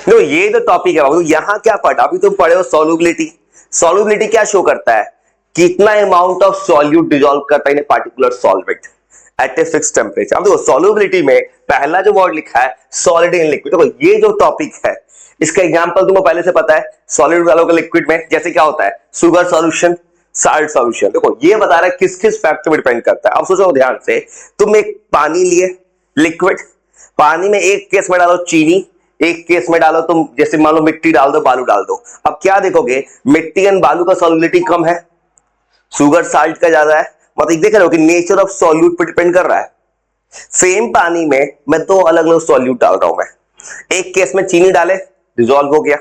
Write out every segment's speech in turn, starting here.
तो ये जो टॉपिक है बाबू, यहां क्या पढ़ा, अभी तुम पढ़े हो सॉल्युबिलिटी। सॉल्युबिलिटी क्या शो करता है, कितना अमाउंट ऑफ सॉल्यूट डिसॉल्व करता है इन particular solvent eight a fix temperature. अब देखो सॉल्युबिलिटी में पहला जो वर्ड लिखा है सॉलिड इन लिक्विड, देखो ये जो टॉपिक है इसका एग्जांपल तुमको पहले से पता है, सॉलिड डालोगे लिक्विड में जैसे क्या होता है, शुगर सॉल्यूशन, साल्ट सॉल्यूशन। देखो ये बता रहा है किस किस फैक्टर पर डिपेंड करता है। अब सोचो ध्यान से, तुम एक पानी लिए लिक्विड, पानी में एक केस में डालो चीनी, एक केस में डालो तुम जैसे मान लो मिट्टी डाल दो, बालू डाल दो। अब क्या देखोगे, मिट्टी एंड बालू का सॉल्युबिलिटी कम है, शुगर साल्ट का ज्यादा है। मतलब देख रहे हो कि नेचर ऑफ सॉल्यूट पर डिपेंड कर रहा है। सेम पानी में मैं दो अलग अलग सॉल्यूट डाल रहा हूं मैं, एक केस में चीनी डाले डिसॉल्व हो गया,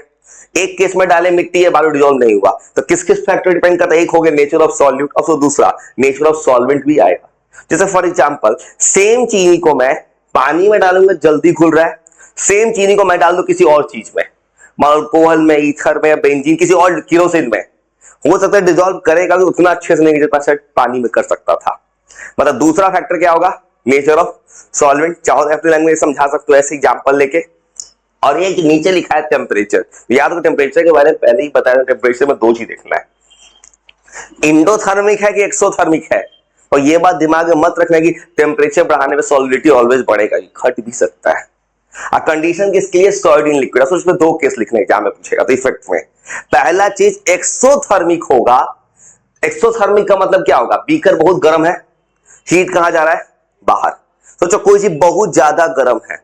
एक केस में डाले मिट्टी या बालू डिसॉल्व नहीं हुआ। तो किस किस फैक्टर डिपेंड करता है, एक हो गया नेचर ऑफ सॉल्यूट और दूसरा नेचर ऑफ सॉल्वेंट भी आएगा। जैसे फॉर एग्जांपल सेम चीनी को मैं पानी में डालूंगा जल्दी घुल रहा है, सेम चीनी को मैं डाल दूं किसी और चीज में, अल्कोहल में, ईथर में, बेंजीन, किसी और किरोसिन में, हो सकता है डिसॉल्व करेगा भी उतना अच्छे से नहीं जितना शायद पानी में कर सकता था। मतलब दूसरा फैक्टर क्या होगा, नेचर ऑफ सॉल्वेंट। चाहो तो अपनी लैंग्वेज समझा सकते हो ऐसे एग्जांपल लेके। और ये नीचे लिखा है टेम्परेचर, याद रखो टेम्परेचर के बारे में पहले ही बताया, टेम्परेचर में दो चीज देखना है, इंडोथर्मिक है कि एक्सोथर्मिक है। और ये बात दिमाग में मत रखना कि टेम्परेचर बढ़ाने में सॉलिडिटी ऑलवेज बढ़ेगा, घट भी सकता है। कंडीशन किसके लिए, सॉलिड इन लिक्विड। तो उसमें दो केस लिखने एग्जाम में पूछेगा तो इफेक्ट में पहला चीज एक्सोथर्मिक होगा। एक्सोथर्मिक का मतलब क्या होगा, बीकर बहुत गर्म है, हीट कहां जा रहा है, बाहर। सोचो कोई चीज बहुत ज्यादा गर्म है,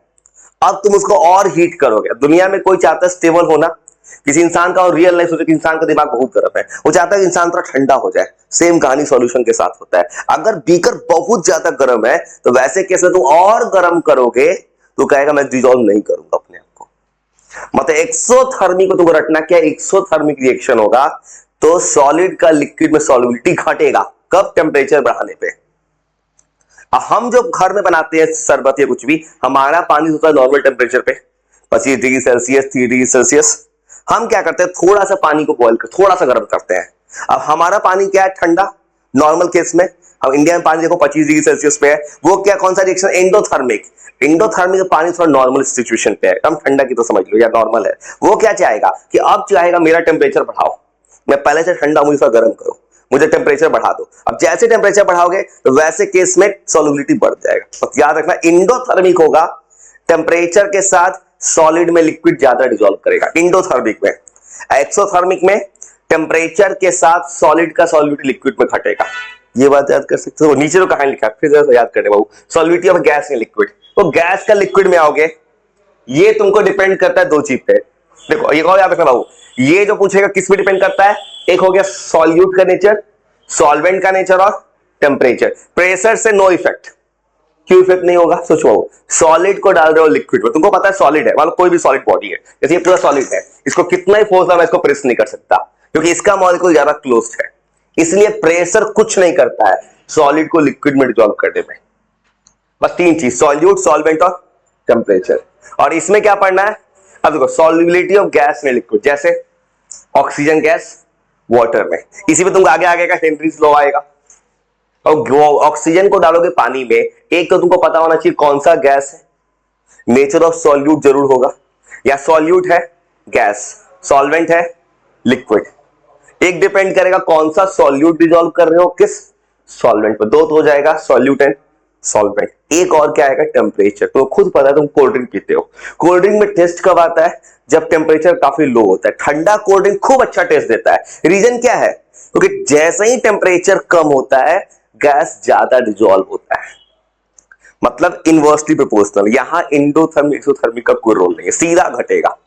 अब तुम उसको और हीट करोगे। दुनिया में कोई चाहता है स्टेबल होना, किसी इंसान का, और रियल लाइफ सोचो कि इंसान का दिमाग बहुत गर्म है, वो चाहता है कि इंसान थोड़ा ठंडा हो जाए। सेम कहानी सॉल्यूशन के साथ होता है। अगर बीकर बहुत ज्यादा गर्म है तो वैसे केस में तुम और गर्म करोगे तो कहेगा मैं डिसॉल्व नहीं करूंगा अपने आप को। मतलब एक्सोथर्मिक को तुमको रटना क्या, एक्सोथर्मिक रिएक्शन होगा तो सॉलिड का लिक्विड में सॉल्युबिलिटी घटेगा। कब, टेम्परेचर बढ़ाने पे। हम जो घर में बनाते हैं शरबत या कुछ भी, हमारा पानी होता है नॉर्मल टेम्परेचर पे 25 डिग्री सेल्सियस, 3 डिग्री सेल्सियस। हम क्या करते हैं, थोड़ा सा पानी को बॉईल कर थोड़ा सा गर्म करते हैं। अब हमारा पानी क्या है, ठंडा। नॉर्मल केस में हम इंडिया में पानी देखो 25 डिग्री सेल्सियस पे है, वो क्या, कौन सा रिएक्शन, एंडोथर्मिक। एंडोथर्मिक पानी थोड़ा नॉर्मल सिचुएशन पे है, हम ठंडा की तो समझ लो या नॉर्मल है। वो क्या चाहेगा कि अब चाहेगा मेरा टेम्परेचर बढ़ाओ, मैं पहले से ठंडा मुझे थोड़ा गर्म करो, मुझे टेम्परेचर बढ़ा दो। अब जैसे टेम्परेचर बढ़ाओगे तो वैसे केस में सॉल्युबिलिटी बढ़ जाएगा। तो याद रखना इंडोथर्मिक होगा, टेम्परेचर के साथ सॉलिड में लिक्विड ज्यादा डिसॉल्व करेगा इंडोथर्मिक में। एक्सोथर्मिक में टेम्परेचर के साथ सॉलिड का सॉल्युबिलिटी लिक्विड में घटेगा। ये बात याद कर सकते हो। नीचे तो कहां लिखा है, फिर जरा याद करने बाबू, solubility of gas in liquid. तो गैस का लिक्विड में आओगे, ये तुमको डिपेंड करता है दो चीज पे। देखो ये और याद रखना बाबू, ये जो पूछेगा किस पे डिपेंड करता है, एक हो गया सॉल्यूट का नेचर, सॉल्वेंट का नेचर और टेम्परेचर। प्रेशर से नो इफेक्ट, क्यों इफेक्ट नहीं होगा, सोचो सॉलिड को डाल रहे हो लिक्विड में, तुमको पता है सॉलिड है, मतलब कोई भी सॉलिड बॉडी है, जैसे ये पूरा सॉलिड है, इसको कितना ही फोर्स मैं इसको प्रेस नहीं कर सकता क्योंकि इसका मॉलिक्यूल ज्यादा क्लोज्ड है, इसलिए प्रेशर कुछ नहीं करता है सॉलिड को लिक्विड में डिसॉल्व करने में। बस तीन चीज, सॉल्यूट, सॉल्वेंट और टेम्परेचर। और इसमें क्या पढ़ना है, अब देखो सॉल्युबिलिटी ऑफ गैस में लिक्विड, जैसे ऑक्सीजन गैस वाटर में, इसी में तुमको आगे आगे का हेनरीज लॉ आएगा। और ऑक्सीजन को डालोगे पानी में, एक तो तुमको पता होना चाहिए कौन सा गैस है, नेचर ऑफ सॉल्यूट जरूर होगा, या सॉल्यूट है गैस, सॉल्वेंट है लिक्विड। एक डिपेंड करेगा कौन सा सॉल्यूट डिसॉल्व कर रहे हो किस सॉल्वेंट पर, दो तो हो जाएगा सॉल्यूट एंड सॉल्वेंट। एक और क्या आएगा, टेम्परेचर। तो खुद पता है, तुम कोल्ड ड्रिंक पीते हो, कोल्ड ड्रिंक में टेस्ट कब आता है, जब टेम्परेचर काफी लो होता है। ठंडा कोल्ड ड्रिंक खूब अच्छा टेस्ट देता है, रीजन क्या है, क्योंकि जैसे ही टेम्परेचर कम होता है गैस ज्यादा डिसॉल्व होता है, मतलब इनवर्सली प्रोपोर्शनल। यहां इंडोथर्मिक एक्सोथर्मिक का कोई रोल नहीं है, सीधा घटेगा।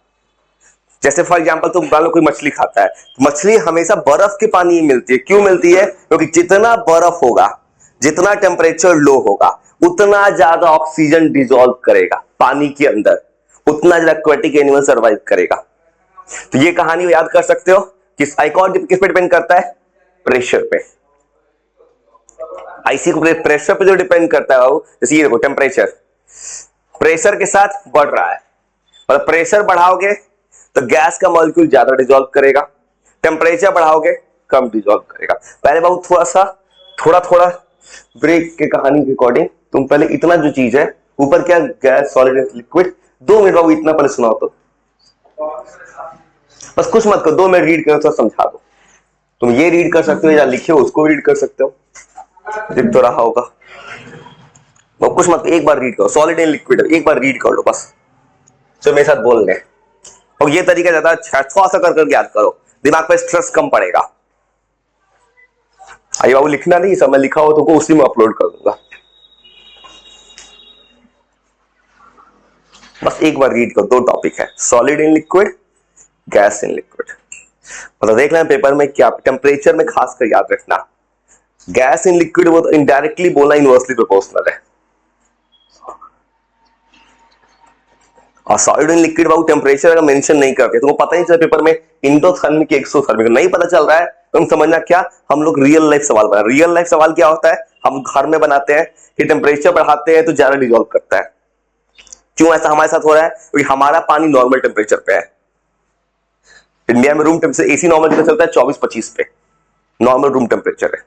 जैसे फॉर एग्जांपल तुम मान लो कोई मछली खाता है, मछली हमेशा बर्फ के पानी में मिलती है, क्यों मिलती है, क्योंकि जितना बर्फ होगा, जितना टेम्परेचर लो होगा, उतना ज्यादा ऑक्सीजन डिसॉल्व करेगा पानी के अंदर, उतना ज्यादा एक्वेटिक एनिमल सर्वाइव करेगा। तो ये कहानी याद कर सकते हो, किस पे डिपेंड करता है, प्रेशर पे। आईसी को प्रेशर पे जो डिपेंड करता है वो, जैसे ये देखो टेम्परेचर प्रेशर के साथ बढ़ रहा है, मतलब प्रेशर बढ़ाओगे तो गैस का मॉलिक्यूल ज्यादा डिसॉल्व करेगा, टेम्परेचर बढ़ाओगे कम डिसॉल्व करेगा। पहले बाबू थोड़ा थोड़ा ब्रेक के कहानी के अकॉर्डिंग तुम पहले इतना जो चीज है ऊपर क्या, गैस, सॉलिड, लिक्विड, 2 मिनट बाबू इतना पहले सुनाओ तो। बस कुछ मत करो, 2 मिनट रीड करो तो समझा दो। तुम ये रीड कर सकते हो या लिखे हो उसको रीड कर सकते हो, दिख तो रहा होगा। वो कुछ मत, एक बार रीड करो, सॉलिड एंड लिक्विड एक बार रीड कर लो बस, तो मेरे साथ बोल रहे। और ये तरीका ज्यादा अच्छा, थोड़ा सा कर कर याद करो, दिमाग पे स्ट्रेस कम पड़ेगा। अरे बाबू लिखना नहीं, सब मैं लिखा हो तो उसी में अपलोड कर दूंगा। बस एक बार रीड करो, 2 टॉपिक है, solid in liquid, gas in liquid. मतलब देख लेना पेपर में क्या, टेम्परेचर में खासकर याद रखना, गैस इन लिक्विड वो तो इनडायरेक्टली बोलना इनवर्सली प्रोपोर्शनल है, और solid in liquid Babu temperature अगर मेंशन नहीं करते तुमको पता ही चला पेपर में इंडोथर्मिक एक्सोथर्मिक नहीं पता चल रहा है, तुम समझना क्या, हम लोग रियल लाइफ सवाल बना। रियल लाइफ सवाल क्या होता है, हम घर में बनाते हैं कि टेम्परेचर बढ़ाते हैं तो ज्यादा डिजॉल्व करता है। क्यों ऐसा हमारे साथ हो रहा है, क्योंकि हमारा पानी नॉर्मल टेम्परेचर पे है। इंडिया में room temperature AC normal temperature चलता है 24-25 पे, नॉर्मल रूम टेम्परेचर है।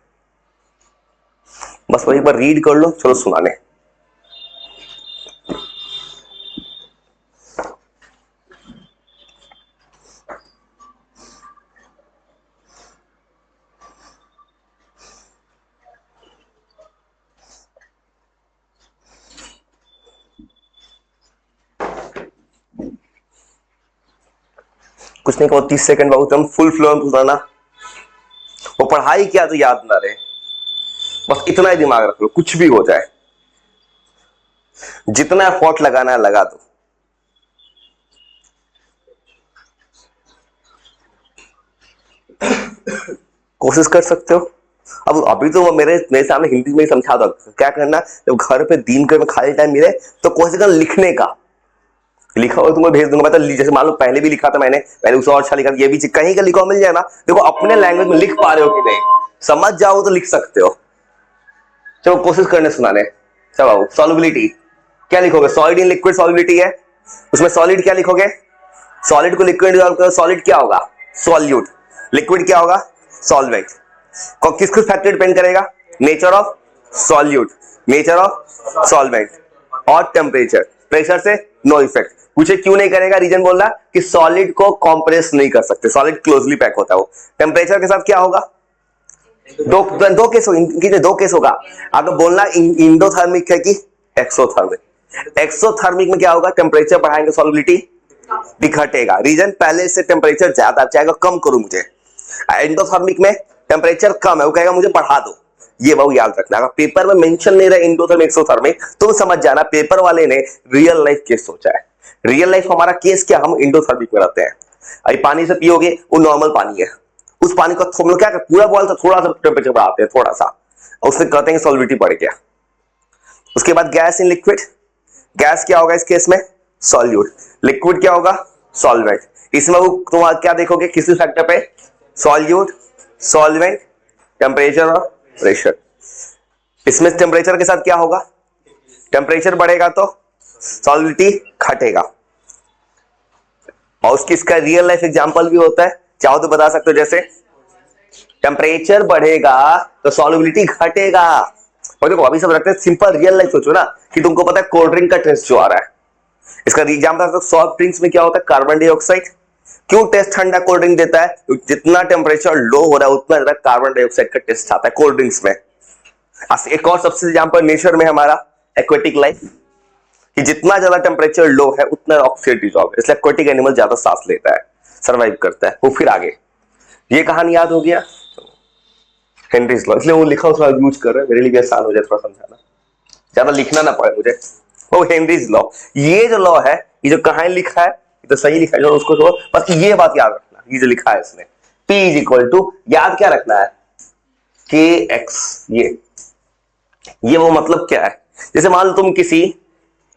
बस वही एक बार रीड कर लो, चलो सुनाने। कुछ नहीं कहो, 30 सेकंड बाबू, तुम फुल फ्लो में बताना। वो पढ़ाई क्या तो याद ना रहे, बस इतना ही दिमाग रख लो, कुछ भी हो जाए, जितना एफर्ट लगाना है लगा दो। कोशिश कर सकते हो। अब अभी तो मेरे सामने हिंदी में ही समझा दो, क्या करना, जब घर पे दिन में खाली टाइम मिले तो कोशिश कर लिखने का, लिखा हो तुमको भेज दूंगा। मतलब जैसे मान लो पहले भी लिखा था मैंने उसे और अच्छा लिखा, ये भी कहीं का लिखा हो मिल जाए ना, देखो अपने लैंग्वेज में लिख पा रहे हो कि नहीं, समझ जाओ तो लिख सकते हो। चलो कोशिश करने सुनाने। चलो सॉल्युबिलिटी क्या लिखोगे, सॉलिड इन लिक्विड सॉल्युबिलिटी है, उसमें सॉलिड क्या लिखोगे, सॉलिड को लिक्विड डिसॉल्व करो, सॉलिड क्या होगा, सॉल्यूट, लिक्विड क्या होगा, सॉल्वेंट। किस किस फैक्टर डिपेंड करेगा, nature of solute, nature of solvent और टेम्परेचर। प्रेशर से नो इफेक्ट। पूछे क्यों नहीं करेगा, रीजन बोलना कि सॉलिड को कंप्रेस नहीं कर सकते, सॉलिड क्लोजली पैक होता है वो। टेम्परेचर के साथ क्या होगा, दो केस होगा, आपको बोलना इंडोथर्मिक है कि एक्सोथर्मिक। एक्सोथर्मिक में क्या होगा, टेम्परेचर बढ़ाएंगे सॉल्युबिलिटी घटेगा, रीजन पहले से टेम्परेचर ज्यादा चाहेगा कम करो मुझे। एंडोथर्मिक में टेम्परेचर कम है, वो कहेगा मुझे बढ़ा दो। ये बहुत याद रखना, अगर पेपर में मेंशन नहीं रहा इंडोथर्मिक एक्सोथर्मिक तो समझ जाना पेपर वाले ने रियल लाइफ केस सोचा है। रियल लाइफ हमारा केस क्या, हम इंडोथर्मिक में रहते हैं। अभी पानी से पियोगे वो नॉर्मल पानी है, उस पानी को हम लोग क्या करते, पूरा बॉयल थोड़ा सा टेम्परेचर बढ़ाते हैं थोड़ा सा, और उससे कहते हैं सॉल्युबिलिटी बढ़ गया। उसके बाद गैस इन लिक्विड, गैस क्या होगा इस केस में, सॉल्यूट, लिक्विड क्या होगा, सॉल्वेंट। इसमें वो तुम क्या देखोगे किसी फैक्टर पे, सॉल्यूट, सॉल्वेंट, टेम्परेचर और प्रेशर। इसमें टेम्परेचर के साथ क्या होगा, टेम्परेचर बढ़ेगा तो सॉल्युबिलिटी घटेगा। और उसकी इसका रियल लाइफ एग्जांपल भी होता है, चाहो तो बता सकते हो, जैसे टेम्परेचर बढ़ेगा तो सॉल्युबिलिटी घटेगा। और देखो अभी सब रखते हैं सिंपल, रियल लाइफ सोचो ना कि तुमको पता है कोल्ड ड्रिंक का टेस्ट जो आ रहा है, इसका एग्जांपल सॉफ्ट ड्रिंक्स में क्या होता है, कार्बन डाइऑक्साइड। क्यों टेस्ट ठंडा कोल्ड ड्रिंक देता है, जितना टेम्परेचर लो हो रहा है उतना ज्यादा कार्बन डाइऑक्साइड का टेस्ट आता है कोल्ड ड्रिंक्स में। एक और सबसे एग्जांपल नेचर में हमारा एक्वेटिक लाइफ, कि जितना ज्यादा टेम्परेचर लो है उतना ऑक्सीजन डिसॉल्व है, इसलिए एक्वेटिक एनिमल ज्यादा सांस लेता है, सर्वाइव करता है। वो फिर आगे ये कहानी याद हो गया, हेनरीज लॉ, इसलिए वो लिखा उसका यूज कर रहे हैं, मेरे लिए भी आसान हो जाए थोड़ा समझाना, ज्यादा लिखना ना पड़े मुझे। वो हेनरीज लॉ, ये जो लॉ है, ये जो कहानी लिखा है ये तो सही लिखा है, जो उसको तो बस ये बात याद रखना, ये जो लिखा है इसने P इज इक्वल टू, याद क्या रखना है, के एक्स। ये वो मतलब क्या है, जैसे मान लो तुम किसी,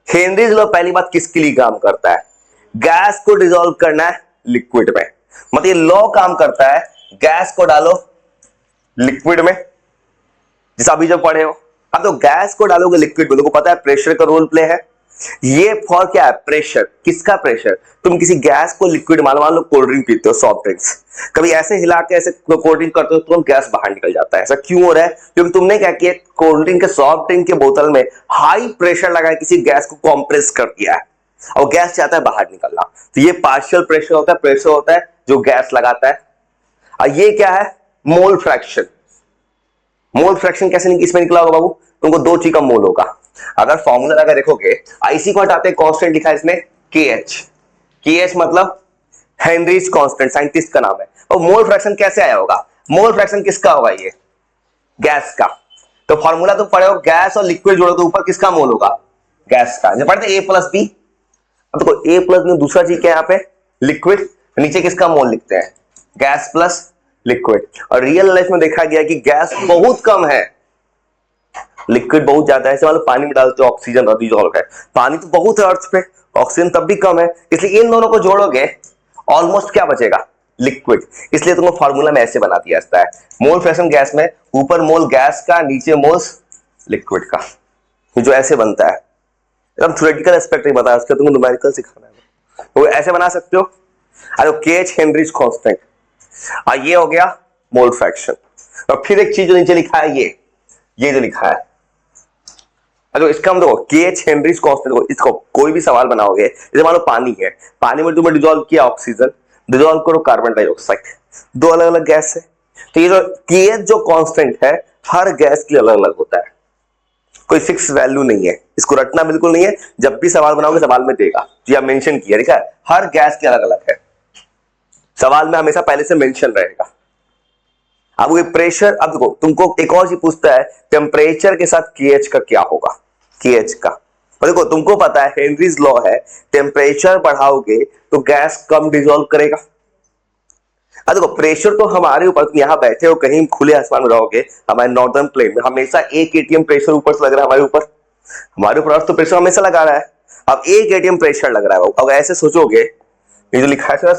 हेनरीज लॉ पहली बात किसके लिए काम करता है, गैस को डिसॉल्व करना है लिक्विड में, मतलब ये लॉ काम करता है गैस को डालो लिक्विड में, जैसा अभी जो पढ़े हो। अब तो गैस को डालोगे लिक्विड में, तुमको पता है प्रेशर का रोल प्ले है, ये फॉर क्या है, प्रेशर। किसका प्रेशर, तुम किसी गैस को लिक्विड, मान लो कोल्ड ड्रिंक पीते हो, सॉफ्ट ड्रिंक्स, कभी ऐसे हिला के ऐसे कोल्ड ड्रिंक करते हो तो गैस बाहर निकल जाता है, ऐसा क्यों हो रहा है, क्योंकि तुमने क्या किया, कोल्ड ड्रिंक के, सॉफ्ट ड्रिंक के बोतल में हाई प्रेशर लगाया, किसी गैस को कॉम्प्रेस कर दिया है, और गैस चाहता है बाहर निकलना, तो ये पार्शियल प्रेशर होता है, प्रेशर होता है जो गैस लगाता है। और ये क्या है, मोल फ्रैक्शन। मोल फ्रैक्शन कैसे इसमें निकला होगा बाबू, तुमको दो चीज का मोल होगा। अगर फॉर्मूला अगर देखोगे, आईसी को हटाते कांस्टेंट लिखा है इसमें के एच, के एच मतलब हेनरीज कांस्टेंट, साइंटिस्ट का नाम है। और मोल फ्रैक्शन कैसे आया होगा, मोल फ्रैक्शन किसका होगा, ये गैस का। तो फॉर्मूला तुम पढ़े हो, गैस और लिक्विड जोड़ो तो ऊपर किसका मोल होगा, गैस का। जब पढ़ते ए प्लस बी, अब देखो ए प्लस में दूसरा चीज क्या है यहाँ पे, लिक्विड, नीचे किसका मोल लिखते हैं, गैस प्लस लिक्विड। और रियल लाइफ में देखा गया कि गैस बहुत कम है, लिक्विड बहुत ज्यादा है। ऐसे मतलब पानी में डालते हो ऑक्सीजन डिसॉल्व है, पानी तो बहुत है अर्थ पे, ऑक्सीजन तब भी कम है, इसलिए इन दोनों को जोड़ोगे ऑलमोस्ट क्या बचेगा, लिक्विड। इसलिए तुमको फार्मूला में ऐसे बना दिया जाता है, मोल फ्रैक्शन गैस में ऊपर मोल गैस का, नीचे मोल्स लिक्विड का, जो ऐसे बनता है। एकदम थ्योरेटिकल एस्पेक्ट नहीं बताया, उसका तुमको न्यूमेरिकल सिखाना है, तो ऐसे बना सकते हो। अरे केएच हेनरीज कांस्टेंट, ये हो गया मोल फ्रैक्शन। और फिर एक चीज जो नीचे लिखा है, ये जो लिखा है, अगर इसका हम देखो केएच हेनरीज कांस्टेंट, इसको कोई भी सवाल बनाओगे, जैसे मान लो पानी है, पानी में तुमने डिसॉल्व किया ऑक्सीजन, डिसॉल्व करो कार्बन डाइऑक्साइड, दो अलग अलग गैस है। तो ये जो केएच जो कांस्टेंट है हर गैस की अलग अलग होता है, कोई फिक्स वैल्यू नहीं है, इसको रटना बिल्कुल नहीं है। जब भी सवाल बनाओगे सवाल में देगा, जी मेंशन किया, ठीक है, हर गैस की अलग अलग है, सवाल में हमेशा पहले से मेंशन रहेगा। अब ये प्रेशर, अब देखो तुमको एक और चीज पूछता है, टेम्परेचर के साथ केएच का क्या होगा, केएच का। और देखो तुमको पता है हेनरीज लॉ है, टेम्परेचर बढ़ाओगे तो गैस कम डिसॉल्व करेगा। अब देखो प्रेशर तो हमारे ऊपर, तुम यहाँ बैठे हो कहीं खुले आसमान में रहोगे, हमारे नॉर्दर्न प्लेन में हमेशा एक एटीएम प्रेशर ऊपर से लग रहा है हमारे ऊपर अर्थ तो प्रेशर हमेशा लगा रहा है। अब एक एटीएम प्रेशर लग रहा है, अब ऐसे सोचोगे, ये जो लिखा है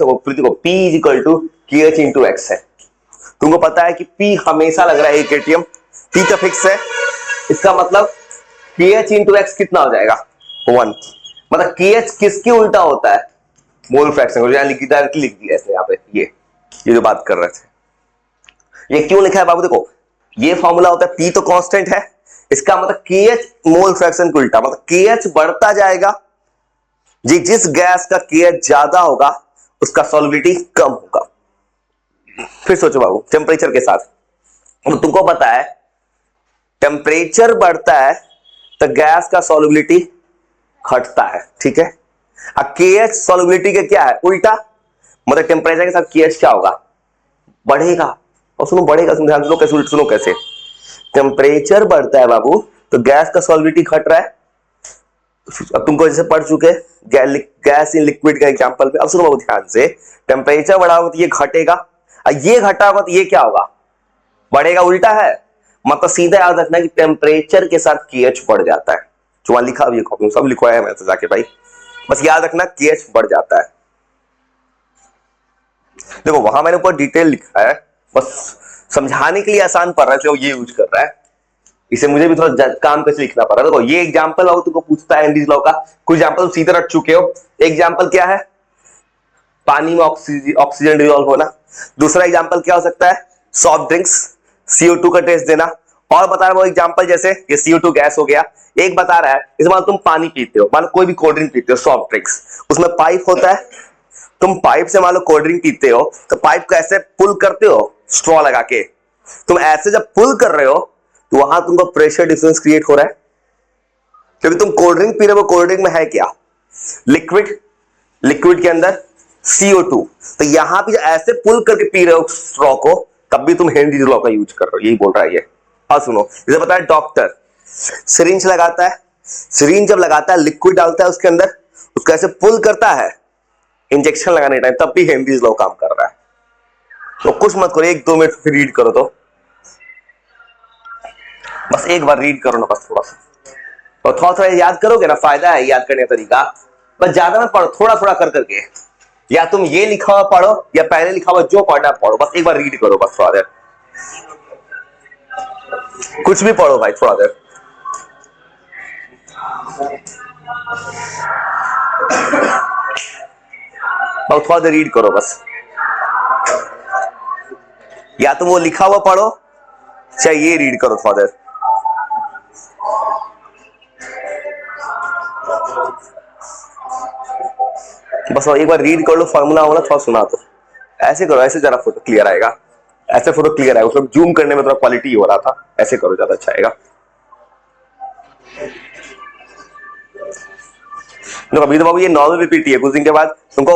P equal to KH into X है। तुमको पता है कि P हमेशा लग रहा है एक एटीएम, P का फिक्स है, इसका मतलब KH इंटू एक्स कितना हो जाएगा, 1। मतलब KH किसके उल्टा होता है, मोल फ्रैक्शन। डायरेक्टली लिख दिया इसने यहाँ पे, ये जो बात कर रहे थे, ये क्यों लिखा है बाबू, देखो ये फॉर्मूला होता है, P तो कांस्टेंट है, इसका मतलब KH मोल फ्रैक्शन के उल्टा, मतलब KH बढ़ता जाएगा, जी जिस गैस का KH ज्यादा होगा उसका सॉल्युबिलिटी कम होगा। फिर सोचो बाबू टेम्परेचर के साथ, तो तुमको पता है टेम्परेचर बढ़ता है तो गैस का सॉल्युबिलिटी घटता है, ठीक है। अब KH सॉल्युबिलिटी के क्या है, उल्टा, मतलब टेम्परेचर के साथ KH क्या होगा, बढ़ेगा। और सुनो बढ़ेगा, ध्यान सुनो कैसे, सुनो कैसे, टेम्परेचर बढ़ता है बाबू तो गैस का सॉल्युबिलिटी घट रहा है। अब तुमको जैसे पढ़ चुके गैस इन लिक्विड का एग्जांपल में, अब सुनो बाबू ध्यान से, टेम्परेचर बढ़ा होगा तो ये घटेगा, और ये घटा होगा तो ये क्या होगा, बढ़ेगा, उल्टा है। मतलब सीधा याद रखना कि टेम्परेचर के साथ KH बढ़ जाता है, जो वहां लिखा ये कॉपी सब लिखवाया है मैंने जाके भाई, बस याद रखना KH बढ़ जाता है। देखो वहां मैंने ऊपर डिटेल लिखा है, बस समझाने के लिए आसान पड़ रहा है इसलिए ये यूज कर रहा है, इसे मुझे भी थोड़ा काम कैसे लिखना पड़ रहा है। देखो ये एग्जांपल हो तुमको पूछता है हेनरीज लॉ का, कुछ एग्जांपल सीधे रख चुके हो। एग्जांपल क्या है, पानी में ऑक्सीजन डिसॉल्व होना। दूसरा एग्जांपल क्या हो सकता है, सॉफ्ट ड्रिंक्स, CO2 का टेस्ट देना। और बता रहा है वो एग्जांपल, जैसे ये CO2 गैस हो गया। एक बता रहा है, इस बार तुम पानी पीते हो, मान लो कोई भी कोल्ड ड्रिंक पीते हो, सॉफ्ट ड्रिंक्स, उसमें पाइप होता है, तुम पाइप से मान लो कोल्ड ड्रिंक पीते हो, तो पाइप को ऐसे पुल करते हो स्ट्रॉ लगा के, तुम ऐसे जब पुल कर रहे हो तो वहां तुमको प्रेशर डिफरेंस क्रिएट हो रहा है, क्योंकि तुम कोल्ड ड्रिंक पी रहे हो, कोल्ड ड्रिंक में है क्या, लिक्विड, लिक्विड के अंदर CO2, तो यहां पे ऐसे पुल करके पी रहे हो स्ट्रॉ को, तब भी तुम हेनरीज लॉ का यूज कर रहे हो, यही बोल रहा है ये। और सुनो, जैसे बताया डॉक्टर सिरिंज लगाता है, सिरिंज जब लगाता है लिक्विड डालता है उसके अंदर, उसको ऐसे पुल करता है इंजेक्शन लगाने टाइम, तब भी हेनरीज लॉ काम कर रहा है। तो कुछ मत करो, 1-2 मिनट फिर रीड करो, तो बस एक बार रीड करो ना, बस थोड़ा सा, और थोड़ा थोड़ा याद करोगे ना, फायदा है याद करने का तरीका। बस ज्यादा मत पढ़ो, थोड़ा थोड़ा कर करके, या तुम ये लिखा हुआ पढ़ो या पहले लिखा हुआ जो पढ़ना पढ़ो, बस एक बार रीड करो, बस थोड़ा देर, कुछ भी पढ़ो भाई थोड़ा देर। बस थोड़ा देर रीड करो बस, या तुम वो लिखा हुआ पढ़ो चाहे ये रीड करो थोड़ा देर। बस एक बार रीड कर लो, फॉर्मूला वाला थोड़ा सुना दो। ऐसे करो, ऐसे जरा फोटो क्लियर आएगा, ऐसे फोटो क्लियर आएगा, उसमें जूम करने में थोड़ा क्वालिटी हो रहा था, ऐसे करो ज्यादा अच्छा आएगा। तो अभी तो बाबू ये नॉर्मल पीपीटी है, कुछ दिन के बाद तुमको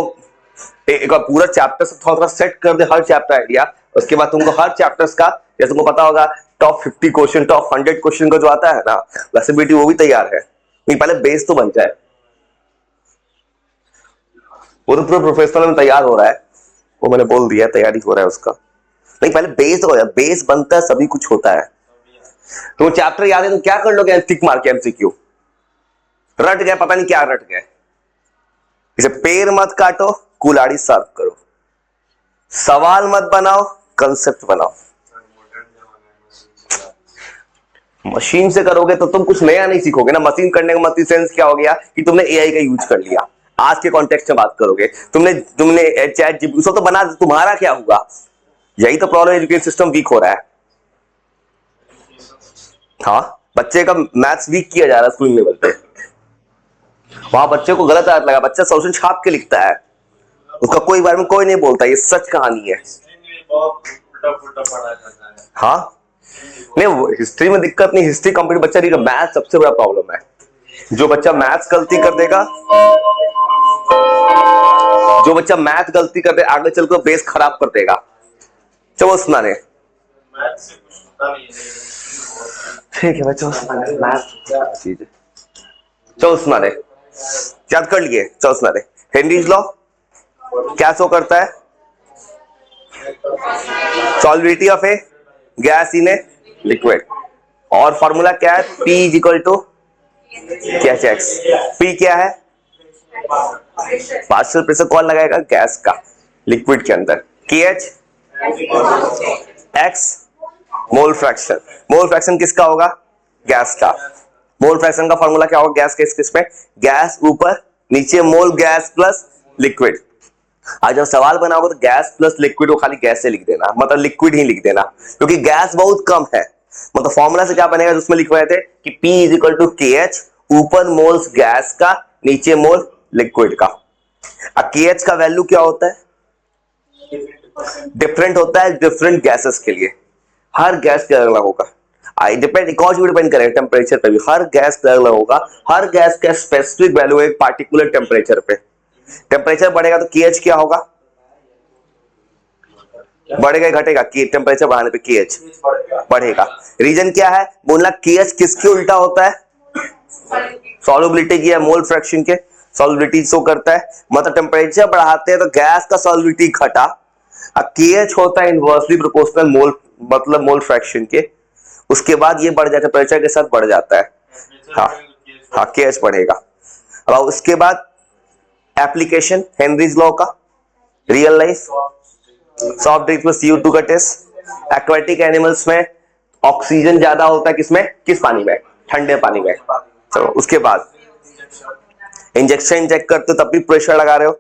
एक पूरा चैप्टर से थोड़ा थोड़ा सेट कर दे, हर चैप्टर आइडिया। उसके बाद तुमको हर चैप्टर्स का, जैसे तुमको पता होगा टॉप 50 क्वेश्चन, टॉप 100 क्वेश्चन का जो आता है ना, वैसे पीपीटी वो भी तैयार है। नहीं पहले बेस तो बन जाए, वो तो पूरा प्रोफेशनल में तैयार हो रहा है, वो मैंने बोल दिया तैयारी हो रहा है उसका। नहीं पहले बेस हो जाए, बेस बनता है सभी कुछ होता है। तो चैप्टर याद है तो क्या कर लोगे, टिक मार के एमसीक्यू रट गए, पता नहीं क्या रट गए। इसे पैर मत काटो, कुल्हाड़ी साफ करो, सवाल मत बनाओ, कंसेप्ट बनाओ। मशीन से करोगे तो तुम कुछ नया नहीं सीखोगे ना। मशीन करने का मतलब सेंस क्या हो गया कि तुमने एआई का यूज कर लिया। आज के कॉन्टेक्स्ट में बात करोगे, तुमने चैट जीपीटी तो बना, तुम्हारा क्या हुआ? यही तो प्रॉब्लम, एजुकेशन सिस्टम वीक हो रहा है। हाँ, बच्चे का मैथ्स वीक किया जा रहा है स्कूल लेवल पे। वहां बच्चे को गलत आदत लगा, बच्चा सोल्यूशन छाप के लिखता है, उसका कोई बारे में कोई नहीं बोलता। ये सच कहानी है। हाँ नहीं, हिस्ट्री में दिक्कत नहीं, हिस्ट्री कंप्लीट बच्चा नहीं, मैथ्स सबसे बड़ा प्रॉब्लम है। जो बच्चा मैथ्स गलती कर देगा, जो बच्चा मैथ गलती कर दे आगे चलकर बेस खराब कर देगा। चलो सुना रहे, ठीक है बच्चों, मैथ चीज है। चलो सुना रहे, याद कर लिए, चलो सुना रहे। हेनरीज लॉ क्या शो करता है? Solubility of a gas in a liquid. और फॉर्मूला क्या है? P is equal to KH। P क्या है? पार्शियल प्रेशर कौन लगाएगा? गैस का लिक्विड के अंदर। KH X mole fraction. Mole fraction किसका होगा? गैस का। मोल फ्रैक्शन का फॉर्मूला क्या होगा गैस के किस में? गैस ऊपर नीचे, मोल गैस प्लस लिक्विड। आज जब सवाल बनाओगे तो गैस प्लस लिक्विड को खाली गैस से लिख देना, मतलब लिक्विड ही लिख देना, क्योंकि गैस बहुत कम है। मतलब फॉर्मूला से क्या बनेगा, जिसमें लिखवाए थे कि P is equal to KH, ऊपर मोल्स गैस का, नीचे मोल लिक्विड का। अब KH का वैल्यू क्या होता है? डिफरेंट होता है डिफरेंट गैसेस के लिए, हर गैस के अलग होगा। डिपेंड करेगा टेम्परेचर पे भी, हर गैस का अलग होगा। हर गैस का स्पेसिफिक वैल्यू है एक पार्टिकुलर टेम्परेचर पे। टेम्परेचर बढ़ेगा तो KH क्या होगा? बढ़ेगा घटेगा? टेम्परेचर बढ़ाने पे KH बढ़ेगा। रीजन क्या है? बोलना KH किसके उल्टा होता है? सॉल्युबिलिटी की है, मोल फ्रैक्शन के सॉल्युबिलिटी शो करता है। मतलब टेम्परेचर बढ़ाते हैं तो गैस का सॉल्युबिलिटी घटा, अब KH होता है इनवर्सली प्रोपोर्शनल मोल, मतलब मोल फ्रैक्शन के। उसके बाद ये बढ़ जाता है, टेम्परेचर के साथ बढ़ जाता है। हाँ हाँ, KH बढ़ेगा। अब उसके बाद एप्लीकेशन हेनरीज लॉ का, रियल लाइफ सॉफ्ट ड्रिंक्स में CO2 का टेस्ट, एक्वेटिक एनिमल्स में ऑक्सीजन ज्यादा होता है किसमें? किस पानी में? ठंडे पानी में। चलो उसके बाद इंजेक्शन इंजेक्ट करते हो तब भी प्रेशर लगा रहे हो,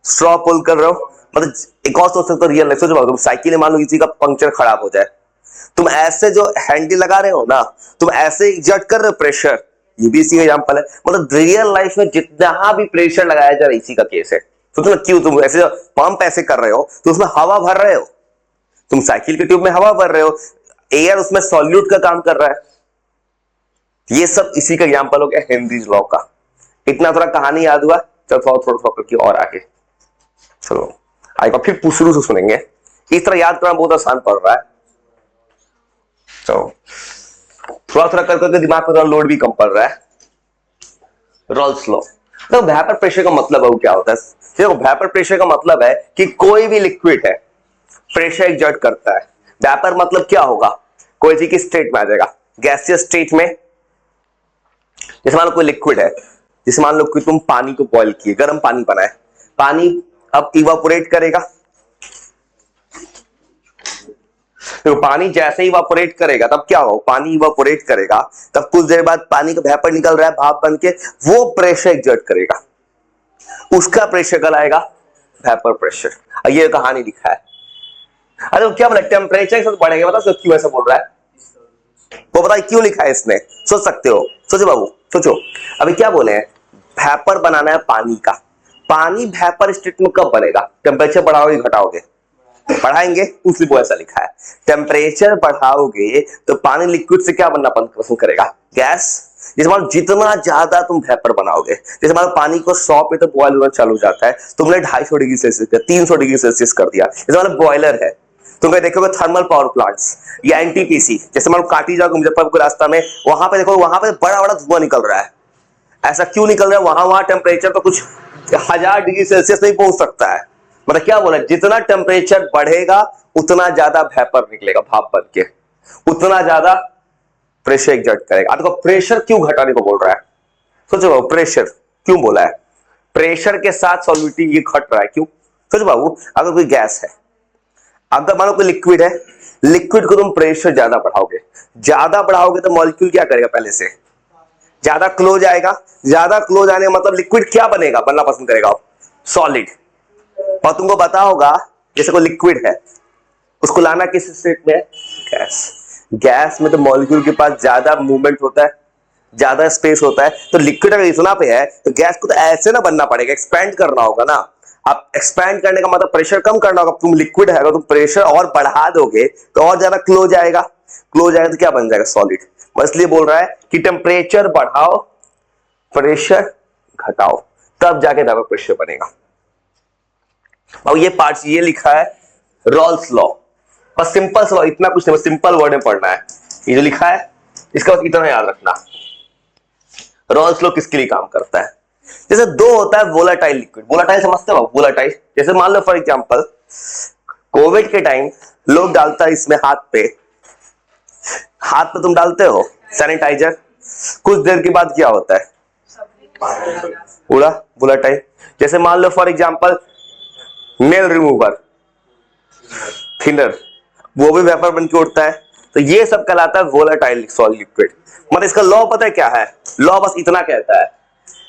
स्ट्रॉ पुल कर रहे हो। मतलब एक और सोच सकते हो रियल लाइफ, सोचो तुम साइकिल में मान लो किसी का पंक्चर खराब हो जाए, तुम ऐसे जो हैंडल लगा रहे हो ना, तुम ऐसे एग्जर्ट कर रहे हो प्रेशर, ये भी इसी एग्जांपल है। मतलब रियल लाइफ में जितना भी प्रेशर लगाया जा रहा है इसी का केस है। सोचो क्यों तुम ऐसे पंप ऐसे कर रहे हो तो उसमें हवा भर रहे हो, तुम साइकिल के ट्यूब में हवा भर रहे हो, एयर उसमें सॉल्यूट का काम कर रहा है। ये सब इसी का एग्जांपल हो गया हेनरीज लॉ का। इतना थोड़ा कहानी याद हुआ, चलो थोड़ा करके और आगे चलो आएगा, फिर शुरू से सुनेंगे। इस तरह याद करना बहुत आसान पड़ रहा है। तो थोड़ा करके दिमाग पर थोड़ा लोड भी कम पड़ रहा है। Rawls law. तो वेपर प्रेशर का मतलब है वो क्या होता है? देखो वेपर प्रेशर का मतलब है कि कोई भी लिक्विड है प्रेशर एक्सर्ट करता है। वेपर मतलब क्या होगा? कोई चीज की स्टेट में आ जाएगा, गैसियस स्टेट में। जैसे मान लो कोई लिक्विड है, जैसे मान लो कि तुम पानी को बॉईल किए, गर्म पानी बनाए, पानी अब इवापोरेट करेगा। तो पानी जैसे ही इवापोरेट करेगा तब क्या हो? पानी इवापोरेट करेगा तब कुछ देर बाद पानी का वेपर निकल रहा है भाप बन के, वो प्रेशर एक्सर्ट करेगा, उसका प्रेशर कहलाएगा वेपर प्रेशर। ये कहानी लिखा है। अरे क्या बोला? टेम्परेचर से बढ़ेगा, बता क्यों ऐसा बोल रहा है वो? बताइए क्यों लिखा है इसने? सोच सकते हो, सोचो बाबू सोचो। अभी क्या बोले हैं? वेपर बनाना है पानी का, पानी वेपर स्टेट में कब बनेगा? टेम्परेचर बढ़ाओगे घटाओगे? बढ़ाएंगे, इसलिए वो ऐसा लिखा है। टेम्परेचर बढ़ाओगे तो पानी लिक्विड से क्या बनना पसंद करेगा? गैस। जैसे मान जितना ज्यादा तुम वेपर बनाओगे, जैसे मान पानी को 100 पे तो बॉयल होना चालू हो जाता है, तुमने 250 डिग्री सेल्सियस या 300 डिग्री सेल्सियस कर दिया, जैसे मान बॉयलर है, तुम देखोगे थर्मल पावर प्लांट्स या एनटीपीसी, जैसे मान काटी जाओगे मुजफ्फरपुर रास्ता में, वहां पे देखो वहां पे बड़ा बड़ा धुआं निकल रहा है। ऐसा क्यों निकल रहा है? वहां टेम्परेचर तो कुछ 1000 डिग्री सेल्सियस नहीं पहुंच सकता है। मतलब क्या बोला, जितना टेम्परेचर बढ़ेगा उतना ज्यादा वेपर निकलेगा भाप बन के, उतना ज्यादा प्रेशर एग्जर्ट करेगा। देखो प्रेशर क्यों घटाने को बोल रहा है? सोचो प्रेशर क्यों बोला है? प्रेशर के साथ सॉल्युबिलिटी ये घट रहा है, क्यों? सोचो बाबू, अगर कोई गैस है, अगर मानो कोई लिक्विड है, लिक्विड को तुम प्रेशर ज्यादा बढ़ाओगे तो मॉलिक्यूल क्या करेगा? पहले से ज्यादा क्लोज आएगा, ज्यादा क्लोज आने का मतलब लिक्विड क्या बनेगा? बनना पसंद करेगा सॉलिड। और तुमको पता होगा जैसे कोई लिक्विड है, उसको लाना किस स्टेट में है? गैस। गैस में तो मॉलिक्यूल के पास ज्यादा मूवमेंट होता है, ज्यादा स्पेस होता है, तो लिक्विड अगर इतना पे है तो गैस को तो ऐसे ना बनना पड़ेगा, एक्सपैंड करना होगा ना। अब एक्सपैंड करने का मतलब प्रेशर कम करना होगा। तुम लिक्विड है, अगर तुम प्रेशर और बढ़ा दोगे तो और ज्यादा क्लोज आएगा, तो क्या बन जाएगा? सॉलिड। इसलिए बोल रहा है कि टेम्परेचर बढ़ाओ, प्रेशर घटाओ, तब जाके वेपर प्रेशर बनेगा। और ये पार्ट्स ये लिखा है रॉल्स लॉ, बस सिंपल सा, इतना कुछ नहीं, सिंपल वर्ड में पढ़ना है। ये जो लिखा है इसका बस इतना याद रखना। रॉल्स लॉ किसके लिए काम करता है? जैसे दो होता है वोलाटाइल लिक्विड, वोलाटाइल समझते हो? वोलाटाइल जैसे मान लो फॉर एग्जांपल कोविड के टाइम लोग डालता है इसमें हाथ पे तुम डालते हो सैनिटाइजर, कुछ देर के बाद क्या होता है? पूरा वोलाटाइल। जैसे मान लो for example nail remover, thinner, वो भी वेपर बन के उठता है, तो ये सब कहलाता है वोलाटाइल सॉलिड लिक्विड। मतलब इसका लॉ पता है क्या है? लॉ बस इतना कहता है।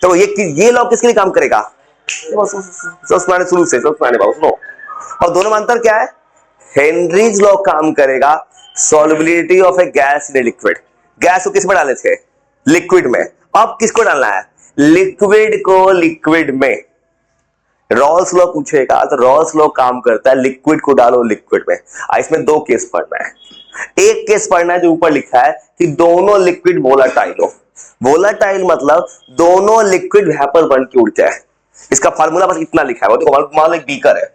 तो ये लॉ किसके लिए काम करेगा? शुरू से सुनो। और दोनों में अंतर क्या है? हेनरीज लॉ काम करेगा solubility of a gas in a liquid. Gas को किस में डाले थे? लिक्विड में। अब किसको डालना है? लिक्विड को लिक्विड में। रॉल्स लॉ पूछेगा तो रॉल्स लॉ काम करता है लिक्विड को डालो लिक्विड में। इसमें दो केस पढ़ना है। एक केस पढ़ना है जो ऊपर लिखा है कि दोनों लिक्विड वोलाटाइल हो। वोलाटाइल मतलब दोनों लिक्विड वेपर बन के उड़ जाए। इसका फार्मूला बस इतना लिखा है। वो देखो मान लो एक बीकर है,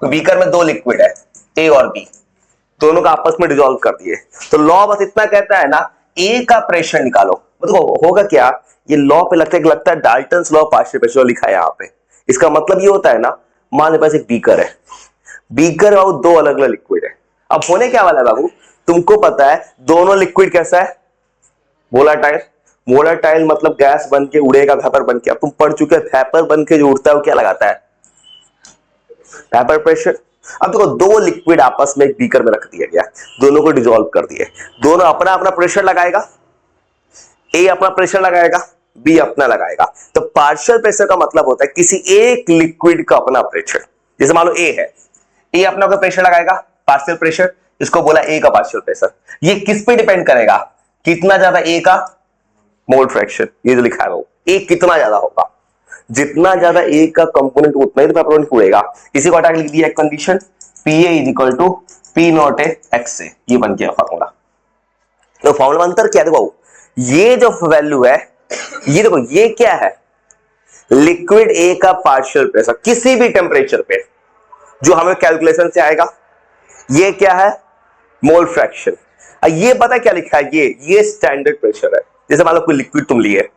बीकर में दो लिक्विड है ए और बी, दोनों का आपस में डिसॉल्व कर दिए, तो लॉ बस इतना कहता है ना, ए का प्रेशर निकालो। देखो होगा क्या, ये लॉ पे लगता है डाल्टन्स लॉ पार्शियल प्रेशर लिखा है यहाँ पे। इसका मतलब ये होता है ना, मान लो पास एक बीकर है, बीकर और दो अलग अलग लिक्विड है। अब होने क्या वाला है बाबू, तुमको पता है दोनों लिक्विड कैसा है? वोलाटाइल। वोलाटाइल मतलब गैस बन के उड़ेगा, वेपर बन के। अब तुम पढ़ चुके, वेपर बन के जो उड़ता है वो क्या लगाता है? Vapour pressure. अब देखो दो लिक्विड आपस में एक बीकर में रख दिया गया, दोनों को डिसॉल्व कर दिए, दोनों अपना अपना प्रेशर लगाएगा, ए अपना प्रेशर लगाएगा, बी अपना लगाएगा। तो पार्शियल प्रेशर का मतलब होता है किसी एक लिक्विड का अपना प्रेशर। जैसे मान लो ए है, ए अपना का प्रेशर लगाएगा, पार्शियल प्रेशर, इसको बोला ए का पार्शियल प्रेशर। ये किस पे डिपेंड करेगा? कितना ज्यादा ए का मोल फ्रैक्शन, ये जो लिखा है वो ए कितना ज्यादा होगा, जितना ज्यादा ए का कंपोनेंट उतना ही तो वेपर उड़ेगा। इसी को हटा के लिख दिया एक condition, PA is equal to P not A X से, ये बन गया फॉर्मूला। तो फॉर्मूला अंतर क्या है देखो, ये जो वैल्यू है ये देखो, ये क्या है? लिक्विड ए का पार्शियल प्रेशर किसी भी टेम्परेचर पे जो हमें कैलकुलेशन से आएगा। ये क्या है? Mole fraction. ये पता क्या लिखा है? ये स्टैंडर्ड प्रेशर है। जैसे मान लो कोई लिक्विड तुम लिए,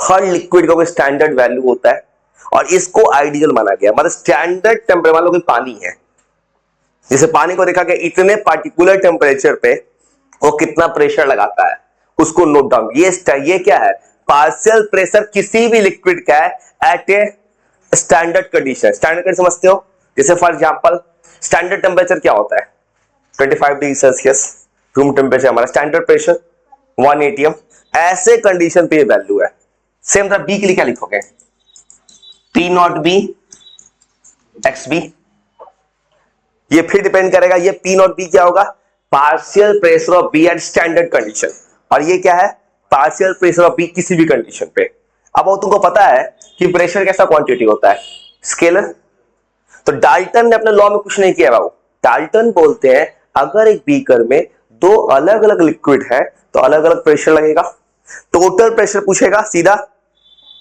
हर लिक्विड का कोई स्टैंडर्ड वैल्यू होता है और इसको आइडियल माना गया। मतलब स्टैंडर्ड टेम्परेचर, मान लो कोई पानी है, जैसे पानी को देखा गया इतने पार्टिकुलर टेम्परेचर पे वो कितना प्रेशर लगाता है, उसको नोट डाउन। ये क्या है? पार्शियल प्रेशर किसी भी लिक्विड का है eight a standard condition. Standard condition समझते हो? जैसे फॉर एग्जांपल स्टैंडर्ड टेम्परेचर क्या होता है? 25 डिग्री सेल्सियस रूम टेम्परेचर हमारा, स्टैंडर्ड प्रेशर 1 atm। ऐसे कंडीशन पे ये वैल्यू है। सेम तरह बी के लिए क्या लिखोगे? P not B X B. ये फिर डिपेंड करेगा, ये पी नॉट बी क्या होगा? Partial pressure of B at standard condition. और ये क्या है? पार्शियल प्रेशर ऑफ बी किसी भी कंडीशन पे। अब वो तुमको पता है कि प्रेशर कैसा क्वांटिटी होता है, स्केलर। तो डाल्टन ने अपने लॉ में कुछ नहीं किया बाबू। डाल्टन बोलते हैं अगर एक बीकर में दो अलग अलग लिक्विड है तो अलग अलग प्रेशर लगेगा, टोटल प्रेशर पूछेगा, सीधा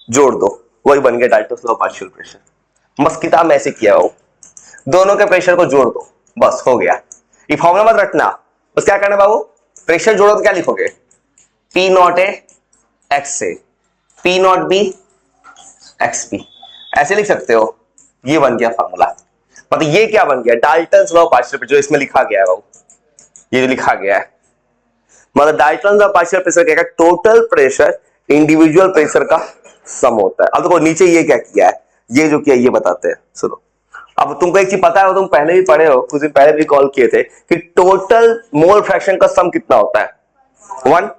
जोड़ दो, वही बन गया डाल्टन लॉ पार्शियल प्रेशर। बस किताब में ऐसे किया हो, दोनों के प्रेशर को जोड़ दो, बस हो गया। ये फॉर्मूला मत रटना, बस क्या करना बाबू, प्रेशर जोड़ो तो क्या लिखोगे, P not A X A, P not B X B, ऐसे लिख सकते हो। ये बन गया फॉर्मूला। मतलब ये क्या बन गया, डाल्टन्स लॉ पार्शियल प्रेशर, जो इसमें लिखा गया है बाबू, ये जो लिखा गया है, मतलब डाल्टन्स लॉ पार्शियल प्रेशर क्या है, टोटल प्रेशर इंडिविजुअल प्रेशर का सम होता है। अब देखो नीचे ये क्या किया है, ये जो किया ये बताते हैं, सुनो। अब तुमको एक चीज पता है, तुम पहले भी पढ़े हो, कुछ दिन पहले भी कॉल किए थे कि टोटल मोल फ्रैक्शन का सम कितना होता है, 1।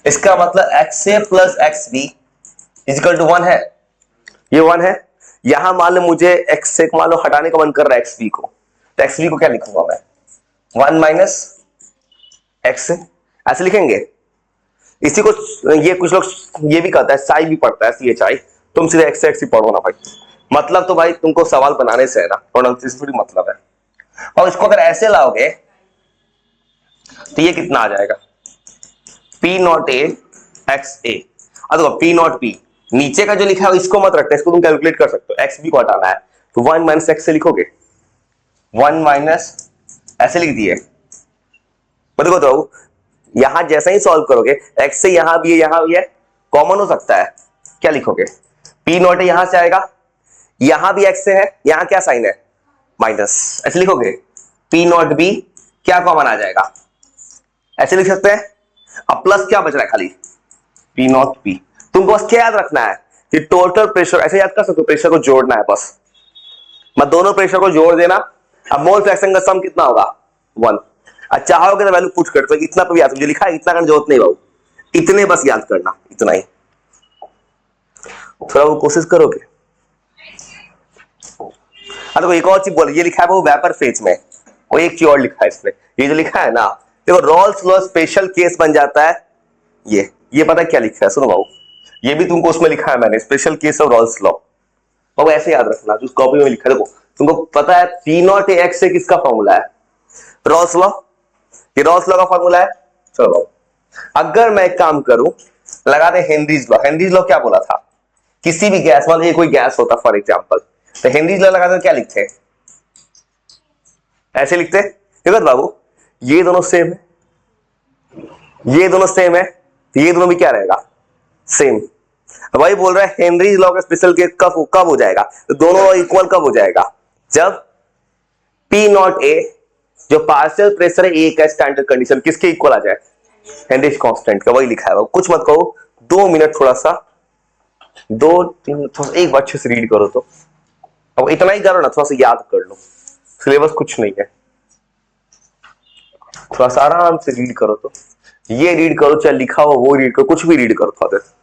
इसका मतलब XA plus XB equal to 1 है, ये 1 है। यहां मान लो मुझे XA को मान लो हटाने का मन कर रहा है XB को, तो XB को क्या लिखूंगा मैं, 1 माइनस XA, ऐसे लिखेंगे। इसी को ये कुछ लोग ये भी कहता है, साई भी पढ़ता है, CHI, तुम सीधे XA XC पढ़ो ना भाई। मतलब तो भाई तुमको सवाल बनाने से है ना, प्रोनाउंसिएशन से थोड़ी मतलब है। और इसको अगर ऐसे लाओगे तो ये कितना आ जाएगा, पी नॉट ए एक्स ए। अब देखो पी नॉट बी, नीचे का जो लिखा है इसको मत रखते, इसको तुम कैलकुलेट कर सकते हो, एक्स बी को हटाना है तो 1 माइनस एक्स से लिखोगे, 1 माइनस ऐसे लिख दिए। देखो तो यहां जैसा ही सॉल्व करोगे, एक्स से यहां भी है यहां भी है, कॉमन हो सकता है, क्या लिखोगे, पी नॉट ए यहां से आएगा, यहां भी एक्स से है, यहां क्या साइन है, माइनस, ऐसे लिखोगे। पी नॉट बी क्या कॉमन आ जाएगा, ऐसे लिख सकते हैं। अब प्लस क्या बच रहा है खाली, पी नॉट बी। तुमको बस क्या याद रखना है कि टोटल प्रेशर, ऐसे याद कर सकते हो, प्रेशर को जोड़ना है बस, मैं दोनों प्रेशर को जोड़ देना। अब मोल फ्रैक्शन का सम कितना होगा, 1। अच्छा चाहोगे तो वैल्यू पुट कर दो, इतना पे याद, जो लिखा है इतना करने जरूरत नहीं बाबू, इतने बस याद करना, इतना ही। थोड़ा वो कोशिश करोगे। देखो एक और चीज बोल, ये लिखा है वो वेपर फेज में, वो एक चीज और लिखा है इसमें, ये जो लिखा है ना, देखो रॉल्स लॉ स्पेशल केस बन जाता है, ये पता है क्या लिखा है, सुनो बाबू, ये भी तुमको उसमें लिखा है मैंने, special case of Raoult's law. बाबू ऐसे याद रखना, जो कॉपी में लिखा है, देखो तुमको पता है पी नॉट ए एक्स से किसका फॉर्मूला है, रॉल्स लॉ, ये रॉल्स लॉ का फॉर्मूला है। चलो बाबू, अगर मैं एक काम करूं, लगा दे हेनरीज लॉ। हेनरीज लॉ क्या बोला था, किसी भी गैस, मान लीजिए कोई गैस होता फॉर एग्जाम्पल, तो हेनरीज लॉ लगा दे क्या लिखते, ऐसे लिखते। देखो बाबू ये दोनों सेम है, ये दोनों सेम है, तो ये दोनों भी क्या रहेगा, सेम। वही बोल रहा है हेनरीज लॉ का स्पेशल केस कब हो जाएगा, तो दोनों इक्वल कब हो जाएगा, जब पी नॉट ए जो पार्शियल प्रेशर है ए का स्टैंडर्ड कंडीशन किसके इक्वल आ जाए, हेनरीज कांस्टेंट का। वही लिखा है, कुछ मत कहो, 2 मिनट थोड़ा सा, 2-3 थोड़ा एक बार अच्छे से रीड करो। तो अब इतना ही करो ना, थोड़ा सा याद कर लो, सिलेबस कुछ नहीं है, थोड़ा सा आराम से रीड करो। तो ये रीड करो, चाहे लिखा हो वो रीड करो, कुछ भी रीड करो थोड़ा देर।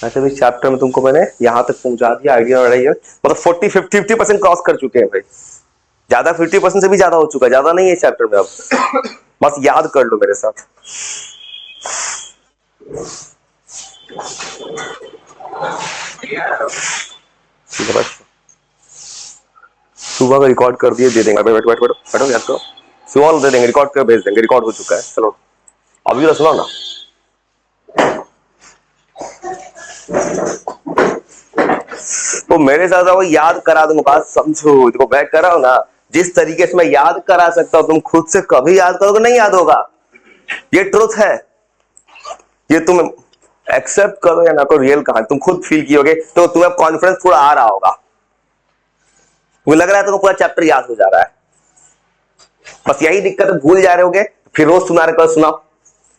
ऐसे भी चैप्टर में तुमको मैंने यहां तक पहुंचा दिया, आइडिया हो रही है, मतलब 40-50% क्रॉस कर चुके हैं भाई, ज्यादा 50% से भी ज्यादा हो चुका है, ज्यादा नहीं है चैप्टर में। अब बस याद कर लो मेरे साथ। ठीक है, बस सुबह का रिकॉर्ड कर दिए, दे देंगे। बैठो बैठो बैठो, याद करो, सुबह दे देंगे, रिकॉर्ड कर भेज देंगे, रिकॉर्ड हो चुका है। चलो अभी तो सुनाओ ना। तो मेरे साथ वो याद करा दूंगा, बात समझो, देखो मैं कर रहा हूं ना, जिस तरीके से मैं याद करा सकता हूं, तुम खुद से कभी याद करोगे नहीं याद होगा, ये ट्रुथ है। ये तुम एक्सेप्ट करो या ना करो, रियल कहानी तुम खुद फील कियोगे, तो तुम्हें कॉन्फिडेंस थोड़ा आ रहा होगा, मुझे लग रहा है तुमको पूरा चैप्टर याद हो जा रहा है। बस यही दिक्कत है, भूल जा रहे होगे, फिर रोज सुना रहे, कल सुनाओ,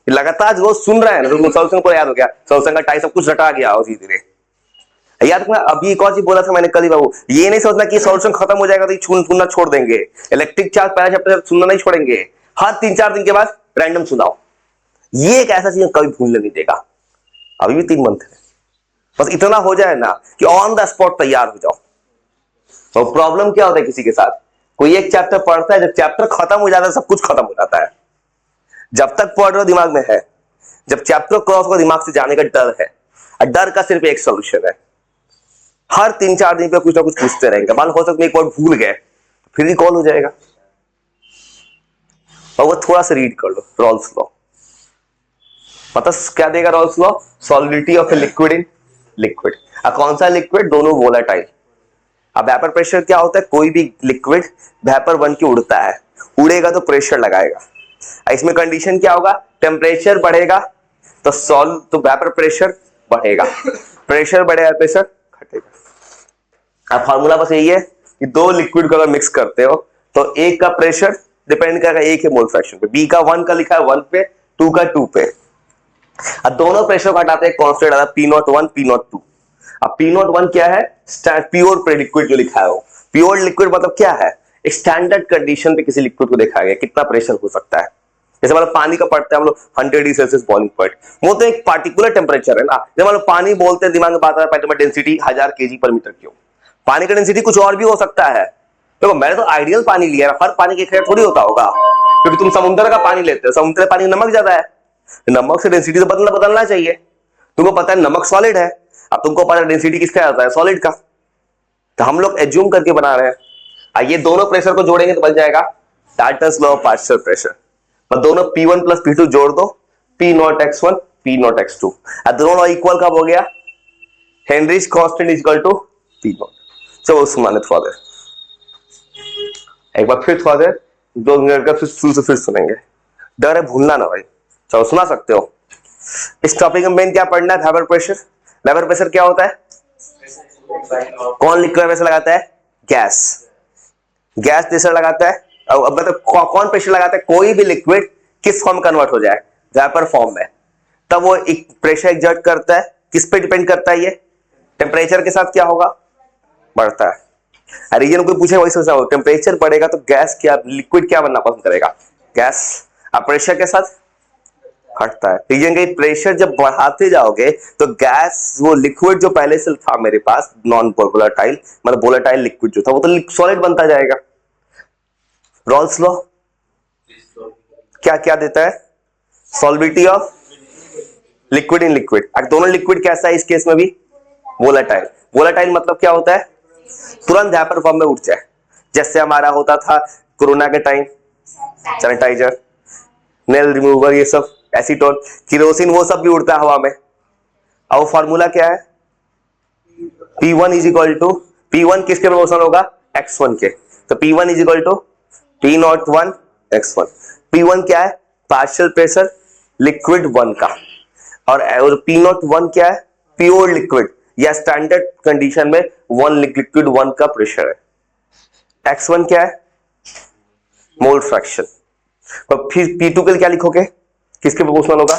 लगातार रोज सुन रहे हैं ना, तो सोल्यूशन पूरा याद हो गया, सोल्यूशन का टाइप सब कुछ रटा गया धीरे धीरे। याद रखना, अभी एक और चीज बोला था मैंने कल ही बाबू, ये नहीं सोचना कि सॉल्यूशन खत्म हो जाएगा तो सुनना छोड़ देंगे। इलेक्ट्रिक चार्ज पहला चैप्टर सुनना नहीं छोड़ेंगे, हर 3-4 दिन के बाद रैंडम सुनाओ, ये एक ऐसा चीज कभी भूलने नहीं देगा। अभी भी 3 मंथ है, बस इतना हो जाए ना कि ऑन द स्पॉट तैयार हो जाओ। तो प्रॉब्लम क्या होता है किसी के साथ, कोई एक चैप्टर पढ़ता है, जब चैप्टर खत्म हो जाता है सब कुछ खत्म हो जाता है। जब तक पढ़ रहे हो दिमाग में है, जब चैप्टर क्रॉस हो दिमाग से जाने का डर है। और डर का सिर्फ एक सोल्यूशन है, हर 3-4 दिन पे कुछ ना कुछ पूछते रहेंगे। मान हो सकता है एक बार भूल गए, फिर ही कॉल हो जाएगा। और वो थोड़ा सा रीड कर लो रॉल्स लॉ। पता क्या देगा Rawls law? Solidity of a liquid in liquid. कौन सा लिक्विड? दोनों वोलेटाइल। अब वेपर प्रेशर क्या होता है? कोई भी लिक्विड वेपर बन के उड़ता है, उड़ेगा तो प्रेशर लगाएगा। इसमें कंडीशन क्या होगा? टेम्परेचर बढ़ेगा तो वेपर प्रेशर बढ़ेगा, प्रेशर बढ़ेगा प्रेशर घटेगा। अब फार्मूला बस यही है कि दो लिक्विड को अगर मिक्स करते हो तो एक का प्रेशर डिपेंड करेगा एक के मोल फ्रैक्शन पे। बी का 1 का लिखा है 1 पे, 2 का 2 पे। अब दोनों प्रेशर को हटाते हैं, कांस्टेंट आता है P01 P02। अब P01 क्या है? प्योर लिक्विड जो लिखा है वो। प्योर लिक्विड मतलब क्या है? स्टैंडर्ड कंडीशन पे किसी लिक्विड को देखा गया कितना प्रेशर हो सकता है। जैसे मतलब पानी का पढ़ते हैं हम लोग 100 डिग्री सेल्सियस बॉइलिंग पॉइंट, वो तो एक पार्टिकुलर टेम्परेचर है ना। जब मतलब पानी बोलते हैं दिमाग में बात आता है डेंसिटी 1000 kg पर मीटर क्यूब। पानी का डेंसिटी कुछ और भी हो सकता है। देखो मैंने तो आइडियल पानी लिया है, हर पानी के खैर थोड़ी होता होगा, क्योंकि तुम समुद्र का पानी लेते हो, समुद्र का पानी नमक ज्यादा है, नमक से डेंसिटी तो बदलना चाहिए। तुमको पता है नमक सॉलिड है, अब तुमको पता है डेंसिटी किसका आता है? सॉलिड का। तो हम लोग एज्यूम करके बना रहे हैं। ये दोनों प्रेशर को जोड़ेंगे तो बन जाएगा Dalton's law of partial pressure. और दोनों P1 प्लस P2 जोड़ दो, P0x1 P0x2। दोनों इक्वल कब हो गया? Henry's constant is equal to P0। चलो सुना फॉर एक बार फिर थोड़ा देर 2 मिनट का फिर सुनेंगे। डर है भूलना ना भाई। चलो सुना सकते हो। इस टॉपिक में मेन क्या पढ़ना है? Vapour pressure. वेपर प्रेशर क्या होता है? कौन लिक्विड प्रेशर लगाता है? गैस। गैस प्रेशर लगाता है। अब मतलब कौन प्रेशर लगाता है? कोई भी लिक्विड किस फॉर्म कन्वर्ट हो जाए? वेपर फॉर्म में। तब वो एक प्रेशर एग्जर्ट करता है। किस पे डिपेंड करता है? ये टेम्परेचर के साथ क्या होगा? बढ़ता है। रीजन कोई पूछे वही सोचना हो, टेम्परेचर बढ़ेगा तो गैस क्या लिक्विड क्या बनना पसंद करेगा? गैस। अब प्रेशर के साथ घटता है। रीजन का प्रेशर जब बढ़ाते जाओगे तो गैस वो लिक्विड जो पहले से था मेरे पास नॉन वोलेटाइल मतलब वोलेटाइल लिक्विड जो था वो तो सॉलिड बनता जाएगा। रॉल्स लॉ क्या क्या देता है? सॉल्विटी ऑफ लिक्विड इन लिक्विड। दोनों लिक्विड कैसा है इस केस में भी? वोलेटाइल। वोलेटाइल मतलब क्या होता है? तुरंत वेपर फॉर्म में उठ जाए। जैसे हमारा होता था कोरोना के टाइम सैनिटाइजर, नेल रिमूवर, ये सब, एसीटोन, किरोसिन, वो सब भी उड़ता है हवा में। अब वो फॉर्मूला क्या है? P1 is equal to P1 किसके प्रोपोर्शनल होगा? X1 के। तो P1 is equal to P01 X1। P1 क्या है? पार्शियल प्रेशर लिक्विड 1 का। और P01 क्या है? प्योर लिक्विड या स्टैंडर्ड कंडीशन में 1 लिक्विड 1 का प्रेशर है। X1 क्या है? Mole fraction. और फिर P2 के लिए क्या लिखोगे? किसके प्रोपोर्शनल होगा?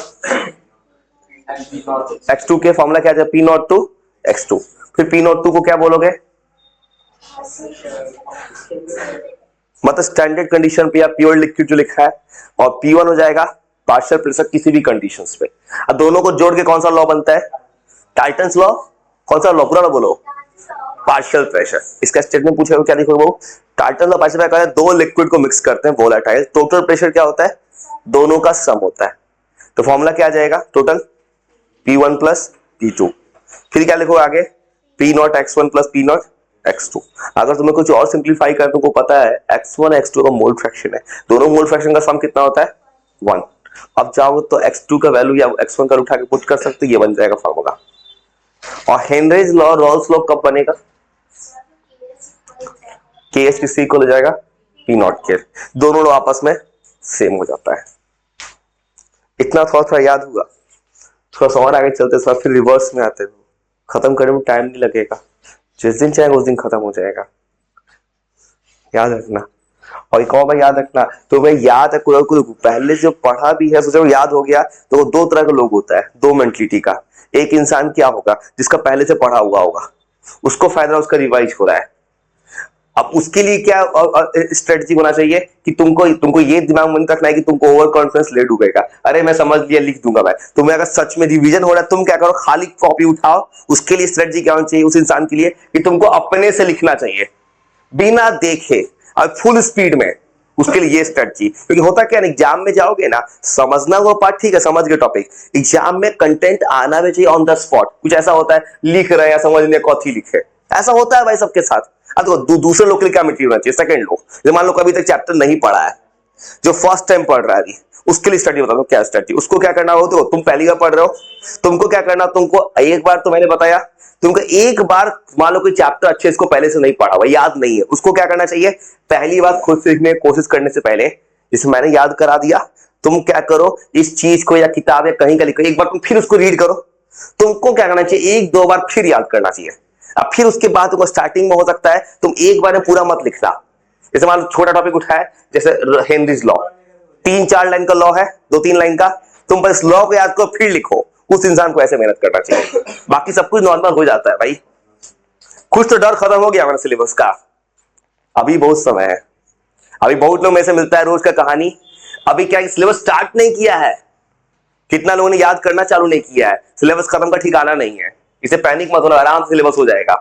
X2 के। फॉर्मूला क्या है? P02 X2। फिर P02 को क्या बोलोगे? मतलब स्टैंडर्ड कंडीशन पे या प्योर लिक्विड जो लिखा है। और P1 हो जाएगा पार्शियल प्रेशर किसी भी कंडीशंस पे। अब दोनों को जोड़ के कौन सा लॉ बनता है? Dalton's law. कौन सा लॉ? पूरा बोलो। Partial pressure. इसका स्टेटमेंट पूछेगा क्या लिखोगे? वो डाल्टन लॉ पार्शियल प्रेशर। दो लिक्विड को मिक्स करते हैं वोलेटाइल, टोटल प्रेशर क्या होता है? दोनों का सम होता है। तो फॉर्मूला क्या आ जाएगा? Total P1 plus P2। फिर क्या लिखोगे आगे? P0 X1 plus P0 X2। अगर तुम्हें कुछ और सिंप्लीफाई कर तुमको पता है X1 X2 का मोल फ्रैक्शन है, दोनों मोल फ्रैक्शन का सम कितना होता है? 1। अब चाहो तो X2 का वैल्यू या X1 का उठा के पुट कर सकते, ये बन जाएगा फॉर्मूला। और हेनरीज लॉ, रॉल्स लॉ कब बनेगा? KH किससे इक्वल हो जाएगा? P0 के। दोनों लॉ आपस में सेम हो जाता है। इतना थोड़ा याद हुआ। थोड़ा सा और आगे चलते थोड़ा फिर रिवर्स में आते हैं। खत्म करने में टाइम नहीं लगेगा, जिस दिन चाहेगा उस दिन खत्म हो जाएगा। याद रखना। और एक और बार याद रखना, तो भाई याद है पहले जो पढ़ा भी है सोचो याद हो गया, तो वो 2 तरह का लोग होता है, 2 मेंटलिटी का। एक इंसान क्या होगा? जिसका पहले से पढ़ा हुआ होगा, उसको फायदा उसका रिवाइज हो रहा है। अब उसके लिए क्या स्ट्रेटजी होना चाहिए कि तुमको तुमको ये दिमाग में रखना है कि तुमको ओवर कॉन्फिडेंस ले डूबेगा, अरे मैं समझ लिया लिख दूंगा मैं। तुम्हें अगर सच में रिवीजन हो रहा है, तुम क्या करो, खाली कॉपी उठाओ। उसके लिए स्ट्रेटजी क्या होनी चाहिए उस इंसान के लिए कि तुमको अपने से लिखना चाहिए बिना देखे और फुल स्पीड में। उसके लिए ये स्ट्रेटजी, क्योंकि होता क्या है, एग्जाम में जाओगे ना, समझना वो पार्ट ठीक है, समझ गए टॉपिक, एग्जाम में कंटेंट आना भी चाहिए ऑन द स्पॉट। कुछ ऐसा होता है लिख रहे हैं समझ नहीं कौन लिखे, ऐसा होता है भाई सबके साथ। तो दूसरे लोग के लिए क्या मटेरियल होना चाहिए, सेकंड लोग, मान लो कभी तक चैप्टर नहीं पढ़ा है, जो फर्स्ट टाइम पढ़ रहा है अभी, उसके लिए स्टडी बता दो क्या स्टडी। उसको क्या करना हो, तो तुम पहली बार पढ़ रहे हो, तुमको क्या करना, तुमको एक बार तो मैंने बताया, तुमको एक बार मान लो कोई चैप्टर अच्छे इसको पहले से नहीं पढ़ा हुआ, याद नहीं है, उसको क्या करना चाहिए, पहली बार खुद सीखने की कोशिश करने से पहले, जिसे मैंने याद करा दिया, तुम क्या करो, इस चीज को या किताब या कहीं का लिखो, एक बार तुम फिर उसको रीड करो। तुमको क्या करना चाहिए, एक दो बार फिर याद करना चाहिए। अब फिर उसके बाद तुमको स्टार्टिंग में हो सकता है तुम एक बार में पूरा मत लिखना। जैसे मान लो छोटा टॉपिक उठाए, जैसे हेनरीज लॉ, 3-4 लाइन का लॉ है, 2-3 लाइन का, तुम बस लॉ को याद करो फिर लिखो। उस इंसान को ऐसे मेहनत करना चाहिए, बाकी सब कुछ नॉर्मल हो जाता है भाई। कुछ तो डर खत्म हो गया हमारे सिलेबस का, अभी बहुत समय है। अभी बहुत लोग में से मिलता है रोज का कहानी, अभी क्या सिलेबस स्टार्ट नहीं किया है, कितना लोगों ने याद करना चालू नहीं किया है, सिलेबस खत्म का ठिकाना नहीं है। इसे पैनिक मत होना, आराम से सिलेबस हो जाएगा,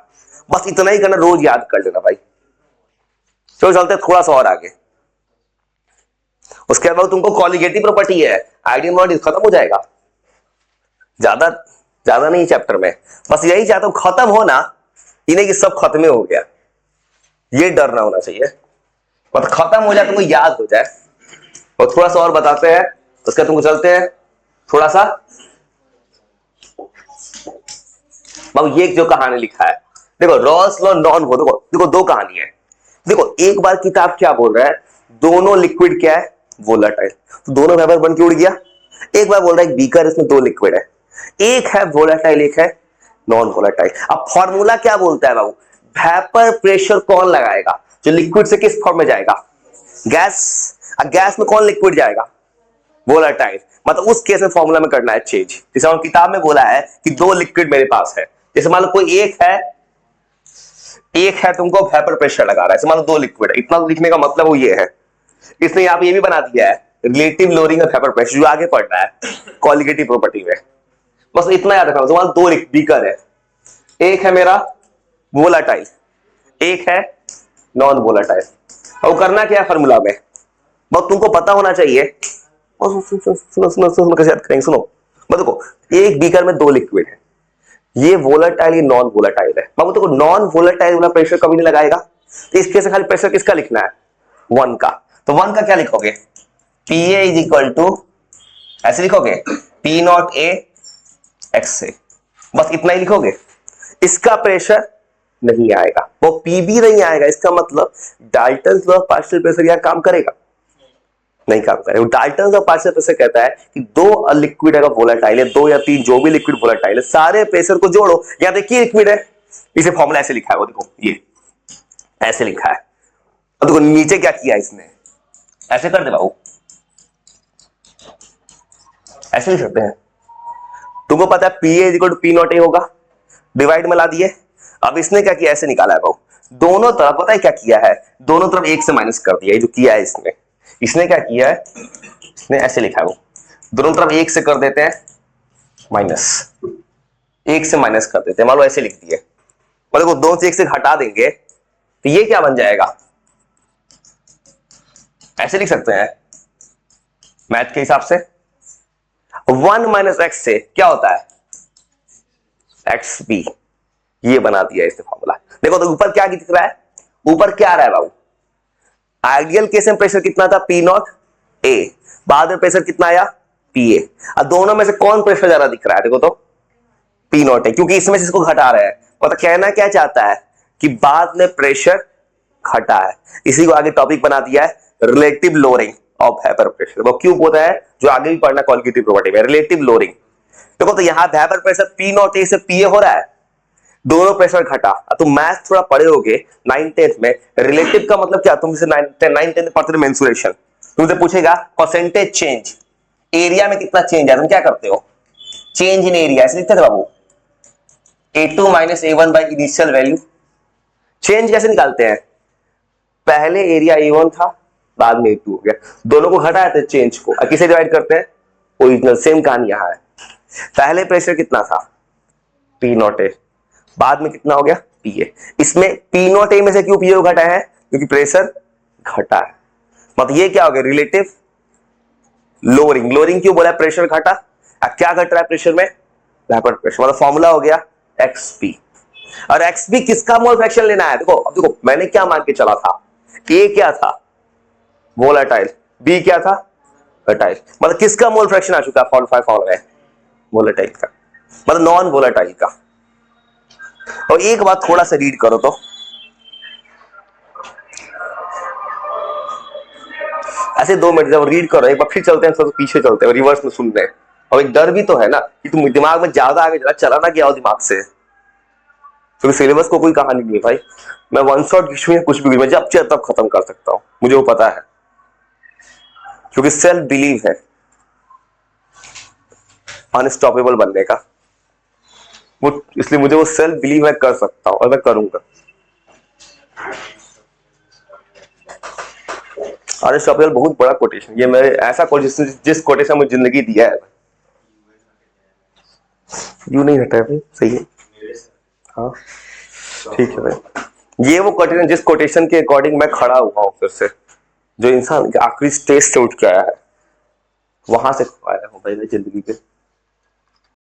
बस इतना ही करना, रोज याद कर लेना भाई। चलो चलते थोड़ा सा और आगे। उसके बाद तुमको कॉलिगेटिव प्रॉपर्टी है, आइडियल मॉडल खत्म हो जाएगा, ज्यादा ज्यादा नहीं चैप्टर में, बस यही चाहता हूं खत्म हो ना, ये नहीं कि सब खत्म हो गया, ये डर ना होना चाहिए, बस खत्म हो जाए, तुमको याद हो जाए। और थोड़ा सा और बताते हैं, उसके बाद तुमको चलते हैं थोड़ा सा। बाबू ये जो कहानी लिखा है, देखो रॉल्स लॉ नॉन हो, देखो दो कहानी है। देखो एक बार किताब क्या बोल रहा है, दोनों लिक्विड क्या है, वोलाटाइल, तो दोनों वेपर बन के उड़ गया। एक बार बोल रहा है बीकर, इसमें 2 लिक्विड है, एक है वोलाटाइल एक है नॉन वोलाटाइल। अब फॉर्मूला क्या बोलता है बाबू, वेपर प्रेशर कौन लगाएगा, जो लिक्विड से किस फॉर्म में जाएगा, गैस। अब गैस में कौन लिक्विड जाएगा, वोलाटाइल, मतलब उस केस में फॉर्मूला में करना है चेंज। जैसे हम किताब में बोला है कि 2 लिक्विड मेरे पास है, जैसे मान लो कोई एक है तुमको वेपर प्रेशर लगा रहा है, जैसे मान लो 2 लिक्विड है, इतना लिखने का मतलब वो ये है। इसने यहाँ पे ये भी बना दिया है relative lowering of vapour pressure, जो आगे पढ़ना है कॉलिगेटिव प्रॉपर्टी में, बस इतना याद रखना। मान 2 बीकर है, एक है मेरा वोलाटाइल, एक है नॉन वोलाटाइल, और करना क्या है फॉर्मूला में, बस तुमको पता होना चाहिए। सुनो कैसे याद करेंगे, सुनो बस। देखो एक बीकर में 2 लिक्विड है, ये वोलाटाइल ये नॉन वोलाटाइल है। बाबू देखो नॉन वोलाटाइल वाला प्रेशर कभी नहीं लगाएगा, तो इसके से खाली प्रेशर किसका लिखना है, 1 का। तो 1 का क्या लिखोगे, PA इज इक्वल टू, ऐसे लिखोगे P0A x से, बस इतना ही लिखोगे। इसका प्रेशर नहीं आएगा, वो PB नहीं आएगा, इसका मतलब Dalton's law of partial pressure यहां काम करेगा, नहीं काम करेगा। Dalton's law of partial pressure कहता है कि 2 लिक्विड अगर वोलेटाइल है, 2 या 3 जो भी लिक्विड वोलेटाइल है, सारे प्रेशर को जोड़ो। यहां देखिए लिक्विड है, इसे फॉर्मूला ऐसे लिखा है, वो देखो ये ऐसे लिखा है, और देखो नीचे क्या किया इसने, ऐसे कर दे बाबू, ऐसे लिख सकते हैं। तुमको पता है PA is equal to P0A होगा, डिवाइड में ला दिए। अब इसने क्या किया, ऐसे निकाला है बाबू, दोनों तरफ पता है क्या किया है, दोनों तरफ 1 से माइनस कर दिया, जो किया है इसने क्या किया है, इसने ऐसे लिखा है, वो दोनों तरफ 1 से कर देते हैं माइनस, 1 से माइनस कर देते हैं, मान लो ऐसे लिख दिए, और देखो 2 से 1 से घटा देंगे तो ये क्या बन जाएगा, ऐसे लिख सकते हैं मैथ के हिसाब से। 1 माइनस एक्स से क्या होता है, XB, ये बना दिया इसने फॉर्मूला। देखो तो ऊपर क्या दिख रहा है, ऊपर क्या आ रहा है बाबू, आइडियल केस में प्रेशर कितना था, P0A, बाद में प्रेशर कितना आया, PA। अब दोनों में से कौन प्रेशर ज्यादा दिख रहा है, देखो तो P0 है, क्योंकि इसमें से इसको घटा रहे हैं। पता कहना क्या चाहता है कि बाद में प्रेशर घटा है, इसी को आगे टॉपिक बना दिया है relative lowering of vapour pressure. वो क्यों होता है, जो आगे भी पढ़ना कॉलिगेटिव प्रॉपर्टी में, रिलेटिव लोअरिंग। देखो तो यहां वेपर प्रेशर P0A से PA हो रहा है, दोनों प्रेशर घटा। तुम मैथ थोड़ा पढ़े होगे 9th-10th में, रिलेटिव का मतलब क्या, तुमसे 9th-10th पढ़ते थे मेंसुरेशन, तुमसे पूछेगा परसेंटेज चेंज, एरिया में कितना चेंज है, तुम क्या करते हो, चेंज इन एरिया ऐसे लिखते थे बाबू, A2 - A1 by initial value. Change कैसे निकालते हैं, पहले एरिया A1 था, बाद में A2 हो गया, दोनों को हटाया तो चेंज को किसे डिवाइड करते हैं, ओरिजिनल। सेम कहानी यहां है, पहले प्रेशर कितना था P नॉट ए, बाद में कितना हो गया PA। इसमें P नॉट ए में से क्यों PA घटा है, क्योंकि प्रेशर घटा है, मतलब ये क्या हो गया रिलेटिव लोअरिंग। लोअरिंग क्यों बोला, प्रेशर घटा, अब क्या घट रहा है प्रेशर में, वेपर प्रेशर, मतलब फॉर्मूला हो गया XP। और XP किसका मोल फ्रैक्शन लेना है, देखो अब देखो मैंने क्या मान के चला था, A क्या था वोलेटाइल, B क्या था वोलेटाइल, मतलब किसका मोल फ्रैक्शन आ चुका है फॉर्मूला है वोलेटाइल का, मतलब नॉन वोलेटाइल का। और एक बात थोड़ा सा रीड करो तो, ऐसे 2 मिनट जब रीड करो एक बार फिर चलते हैं, सब पीछे चलते हैं रिवर्स में सुन रहे हैं। और एक डर भी तो है ना कि तुम दिमाग में ज्यादा आगे चला ना गया हो दिमाग से, क्योंकि सिलेबस को कोई कहानी नहीं है भाई, मैं वन शॉट में कुछ भी मैं जब चाहे तब खत्म कर सकता हूं, मुझे वो पता है, क्योंकि सेल्फ बिलीव है अनस्टॉपेबल बनने का, वो इसलिए मुझे वो सेल्फ बिलीव मैं कर सकता हूं और मैं करूंगा। अनस्टॉपेबल बहुत बड़ा कोटेशन, ये मेरे ऐसा कोटेशन जिस कोटेशन मुझे जिंदगी दिया है, यू नहीं हटा है भाई, सही है, हाँ ठीक है भाई, ये वो कोटेशन जिस कोटेशन के अकॉर्डिंग मैं खड़ा हुआ हूं फिर से, जो इंसान के आखिरी स्टेज से उठ के आया है, वहां से आया हूं भाई मैं जिंदगी के।